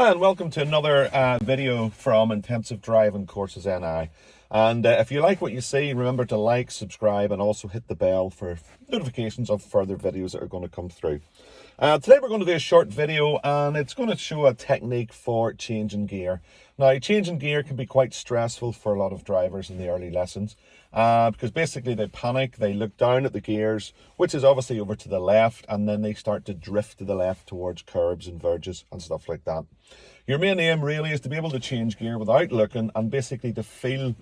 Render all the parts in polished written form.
Hi and welcome to another video from Intensive Driving Courses NI. And if you like what you see, remember to like, subscribe and also hit the bell for notifications of further videos that are going to come through. Today we're going to do a short video and it's going to show a technique for changing gear. Now, changing gear can be quite stressful for a lot of drivers in the early lessons because basically they panic, they look down at the gears, which is obviously over to the left, and then they start to drift to the left towards curbs and verges and stuff like that. Your main aim really is to be able to change gear without looking and basically to feel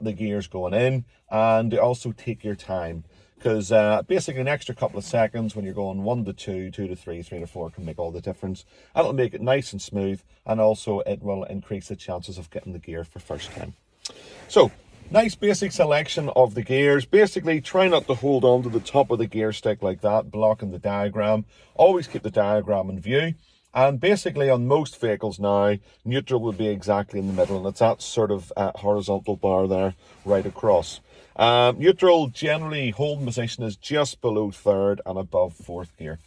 the gears going in and to also take your time. Because basically an extra couple of seconds when you're going 1 to 2, 2 to 3, 3 to 4 can make all the difference. And it'll make it nice and smooth, and also it will increase the chances of getting the gear for first time. So, nice basic selection of the gears. Basically, try not to hold on to the top of the gear stick like that, blocking the diagram. Always keep the diagram in view. And basically on most vehicles now, neutral will be exactly in the middle, and it's that sort of horizontal bar there right across. Neutral generally holding position is just below third and above fourth gear.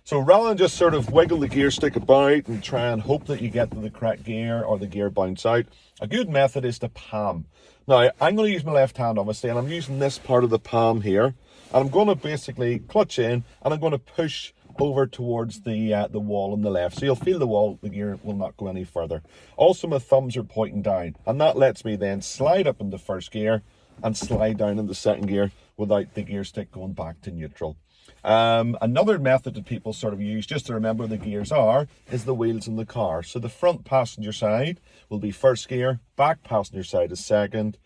So rather than just sort of wiggle the gear stick about and try and hope that you get to the correct gear or the gear bounce out, a good method is to palm. Now, I'm going to use my left hand obviously, and I'm using this part of the palm here, and I'm going to basically clutch in and I'm going to push over towards the wall on the left. So you'll feel the wall, the gear will not go any further. Also, my thumbs are pointing down, and that lets me then slide up into first gear and slide down into second gear without the gear stick going back to neutral. Another method that people sort of use, just to remember the gears are, is the wheels in the car. So the front passenger side will be first gear, back passenger side is second,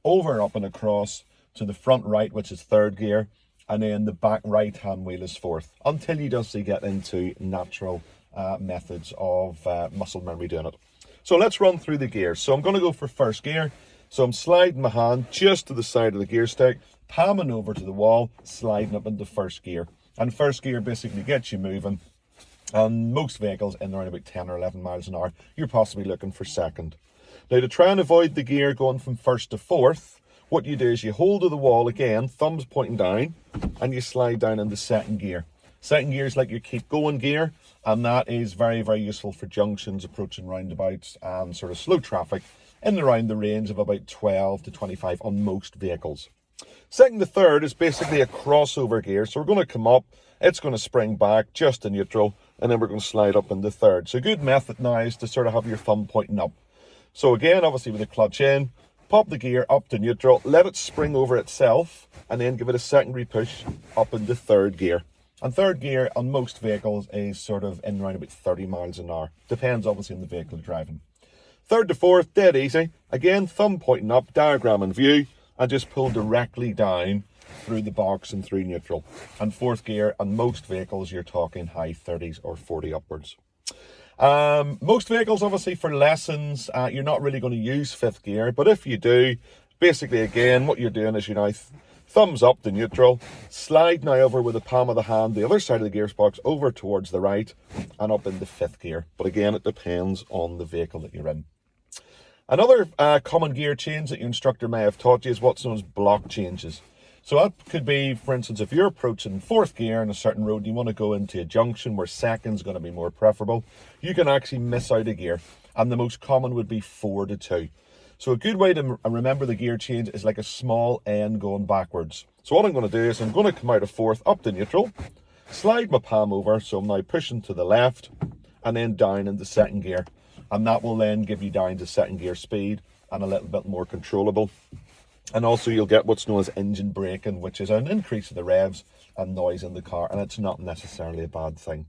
over, up and across to the front right, which is third gear, and then the back right hand wheel is fourth, until you just get into natural methods of muscle memory doing it. So let's run through the gears. So I'm going to go for first gear. So I'm sliding my hand just to the side of the gear stick, palming over to the wall, sliding up into first gear. And first gear basically gets you moving. And most vehicles in around about 10 or 11 miles an hour, you're possibly looking for second. Now, to try and avoid the gear going from first to fourth, what you do is you hold to the wall again, thumbs pointing down, and you slide down into second gear. Second gear is like your keep going gear, and that is very, very useful for junctions, approaching roundabouts, and sort of slow traffic in and around the range of about 12 to 25 on most vehicles. Second to third is basically a crossover gear. So we're going to come up, it's going to spring back just to neutral, and then we're going to slide up into third. So a good method now is to sort of have your thumb pointing up. So again, obviously with the clutch in, pop the gear up to neutral, let it spring over itself, and then give it a secondary push up into third gear. And third gear on most vehicles is sort of in around about 30 miles an hour. Depends obviously on the vehicle you're driving. Third to fourth, dead easy. Again, thumb pointing up, diagram in view, and just pull directly down through the box and through neutral. And fourth gear on most vehicles, you're talking high 30s or 40 upwards. Most vehicles, obviously, for lessons, you're not really going to use fifth gear, but if you do, basically, again, what you're doing is you're now thumbs up to neutral, slide now over with the palm of the hand, the other side of the gear box, over towards the right, and up into fifth gear. But again, it depends on the vehicle that you're in. Another common gear change that your instructor may have taught you is what's known as block changes. So that could be, for instance, if you're approaching fourth gear in a certain road and you want to go into a junction where second's going to be more preferable, you can actually miss out a gear. And the most common would be 4 to 2. So a good way to remember the gear change is like a small N going backwards. So what I'm going to do is I'm going to come out of fourth up to neutral, slide my palm over, so I'm now pushing to the left, and then down into second gear. And that will then give you down to second gear speed and a little bit more controllable. And also you'll get what's known as engine braking, which is an increase in the revs and noise in the car, and it's not necessarily a bad thing.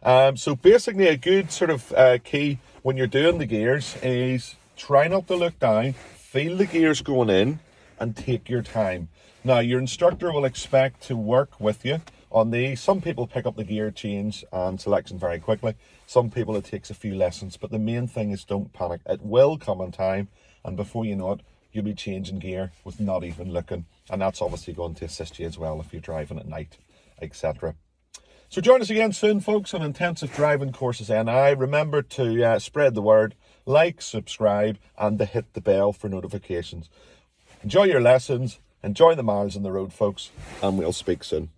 So basically a good sort of key when you're doing the gears is try not to look down, feel the gears going in, and take your time. Now, your instructor will expect to work with you on these. Some people pick up the gear change and selection very quickly. Some people it takes a few lessons, but the main thing is don't panic. It will come in time, and before you know it, you'll be changing gear with not even looking. And that's obviously going to assist you as well if you're driving at night, etc. So join us again soon, folks, on Intensive Driving Courses NI. Remember to spread the word, like, subscribe, and to hit the bell for notifications. Enjoy your lessons, enjoy the miles on the road, folks, and we'll speak soon.